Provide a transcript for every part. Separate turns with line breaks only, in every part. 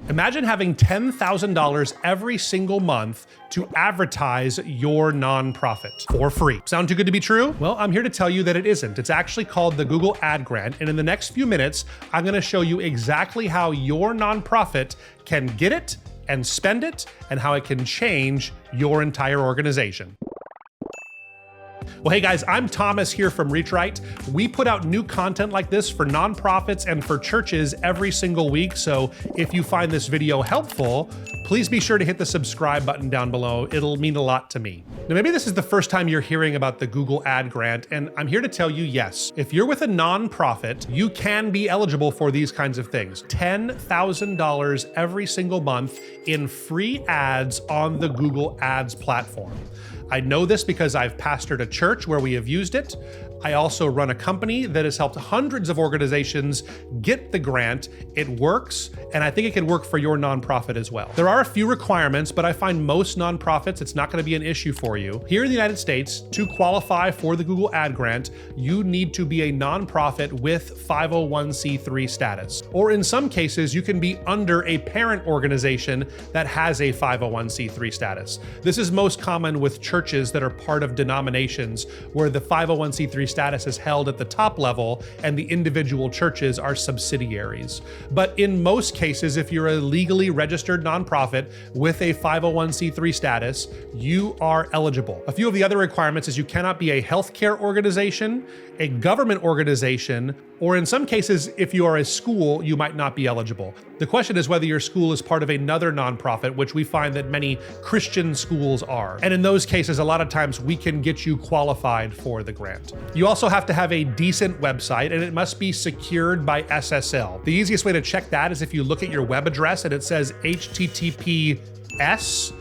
Imagine having $10,000 every single month to advertise your nonprofit for free. Sound too good to be true? Well, I'm here to tell you that it isn't. It's actually called the Google Ad Grant, and in the next few minutes, I'm gonna show you exactly how your nonprofit can get it and spend it, and how it can change your entire organization. Well, hey guys, I'm Thomas here from ReachRight. We put out new content like this for nonprofits and for churches every single week. So if you find this video helpful, please be sure to hit the subscribe button down below. It'll mean a lot to me. Now, maybe this is the first time you're hearing about the Google Ad Grant, and I'm here to tell you, yes, if you're with a nonprofit, you can be eligible for these kinds of things. $10,000 every single month in free ads on the Google Ads platform. I know this because I've pastored a church where we have used it. I also run a company that has helped hundreds of organizations get the grant. It works, and I think it can work for your nonprofit as well. There are a few requirements, but I find most nonprofits, it's not gonna be an issue for you. Here in the United States, to qualify for the Google Ad Grant, you need to be a nonprofit with 501c3 status. Or in some cases, you can be under a parent organization that has a 501c3 status. This is most common with churches that are part of denominations where the 501c3 status is held at the top level and the individual churches are subsidiaries. But in most cases, if you're a legally registered nonprofit with a 501c3 status, you are eligible. A few of the other requirements is you cannot be a healthcare organization, a government organization, or in some cases, if you are a school, you might not be eligible. The question is whether your school is part of another nonprofit, which we find that many Christian schools are. And in those cases, a lot of times we can get you qualified for the grant. You also have to have a decent website, and it must be secured by SSL. The easiest way to check that is if you look at your web address and it says HTTPS://.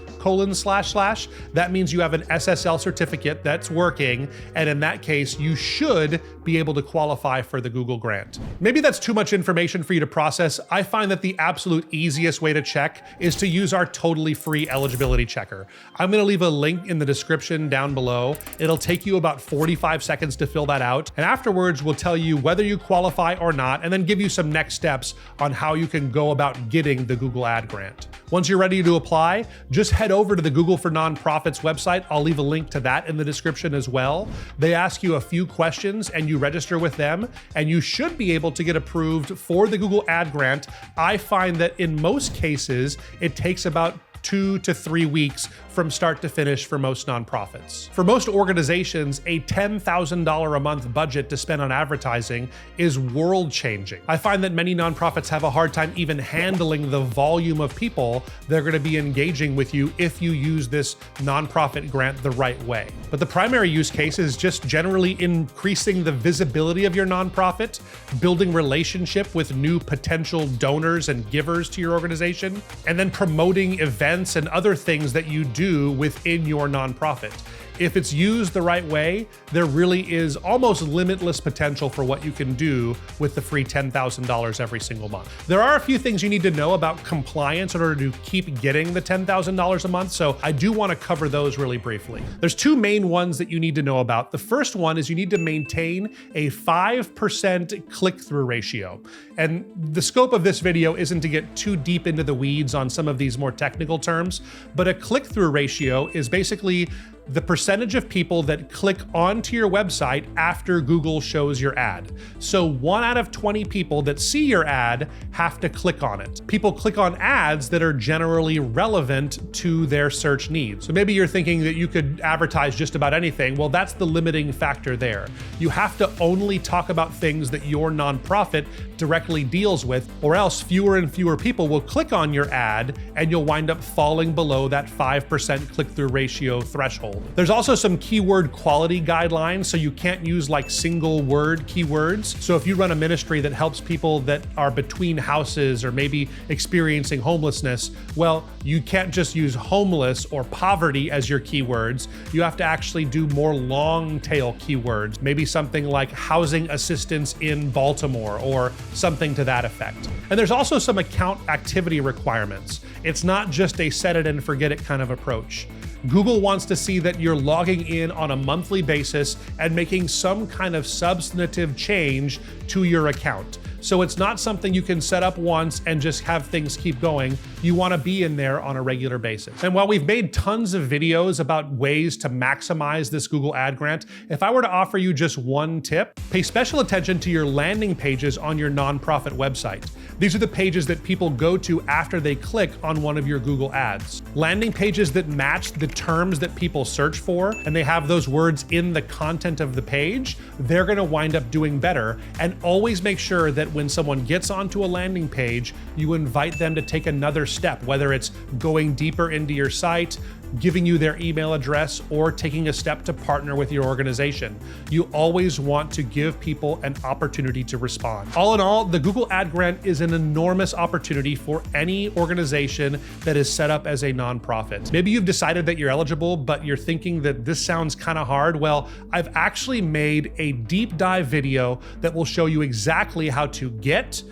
That means you have an SSL certificate that's working, and in that case, you should be able to qualify for the Google Grant. Maybe that's too much information for you to process. I find that the absolute easiest way to check is to use our totally free eligibility checker. I'm gonna leave a link in the description down below. It'll take you about 45 seconds to fill that out, and afterwards we'll tell you whether you qualify or not, and then give you some next steps on how you can go about getting the Google Ad Grant. Once you're ready to apply, just head over to the Google for Nonprofits website. I'll leave a link to that in the description as well. They ask you a few questions and you register with them, and you should be able to get approved for the Google Ad Grant. I find that in most cases, it takes about 2 to 3 weeks from start to finish for most nonprofits. For most organizations, a $10,000 a month budget to spend on advertising is world-changing. I find that many nonprofits have a hard time even handling the volume of people they're going to be engaging with you if you use this nonprofit grant the right way. But the primary use case is just generally increasing the visibility of your nonprofit, building relationship with new potential donors and givers to your organization, and then promoting events and other things that you do within your nonprofit. If it's used the right way, there really is almost limitless potential for what you can do with the free $10,000 every single month. There are a few things you need to know about compliance in order to keep getting the $10,000 a month, so I do want to cover those really briefly. There's two main ones that you need to know about. The first one is you need to maintain a 5% click-through ratio. And the scope of this video isn't to get too deep into the weeds on some of these more technical terms, but a click-through ratio is basically the percentage of people that click onto your website after Google shows your ad. So 1 out of 20 people that see your ad have to click on it. People click on ads that are generally relevant to their search needs. So maybe you're thinking that you could advertise just about anything. Well, that's the limiting factor there. You have to only talk about things that your nonprofit directly deals with, or else fewer and fewer people will click on your ad and you'll wind up falling below that 5% click-through ratio threshold. There's also some keyword quality guidelines, so you can't use like single word keywords. So if you run a ministry that helps people that are between houses or maybe experiencing homelessness, well, you can't just use homeless or poverty as your keywords. You have to actually do more long tail keywords, maybe something like housing assistance in Baltimore or something to that effect. And there's also some account activity requirements. It's not just a set it and forget it kind of approach. Google wants to see that you're logging in on a monthly basis and making some kind of substantive change to your account. So it's not something you can set up once and just have things keep going. You want to be in there on a regular basis. And while we've made tons of videos about ways to maximize this Google Ad Grant, if I were to offer you just one tip, pay special attention to your landing pages on your nonprofit website. These are the pages that people go to after they click on one of your Google ads. Landing pages that match the terms that people search for, and they have those words in the content of the page, they're gonna wind up doing better. And always make sure that when someone gets onto a landing page, you invite them to take another step, whether it's going deeper into your site, giving you their email address, or taking a step to partner with your organization. You always want to give people an opportunity to respond. All in all, the Google Ad Grant is an enormous opportunity for any organization that is set up as a nonprofit. Maybe you've decided that you're eligible, but you're thinking that this sounds kind of hard. Well, I've actually made a deep dive video that will show you exactly how to get,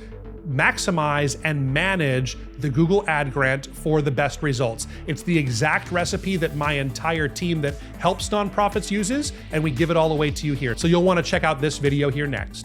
maximize, and manage the Google Ad Grant for the best results. It's the exact recipe that my entire team that helps nonprofits uses, and we give it all away to you here. So you'll want to check out this video here next.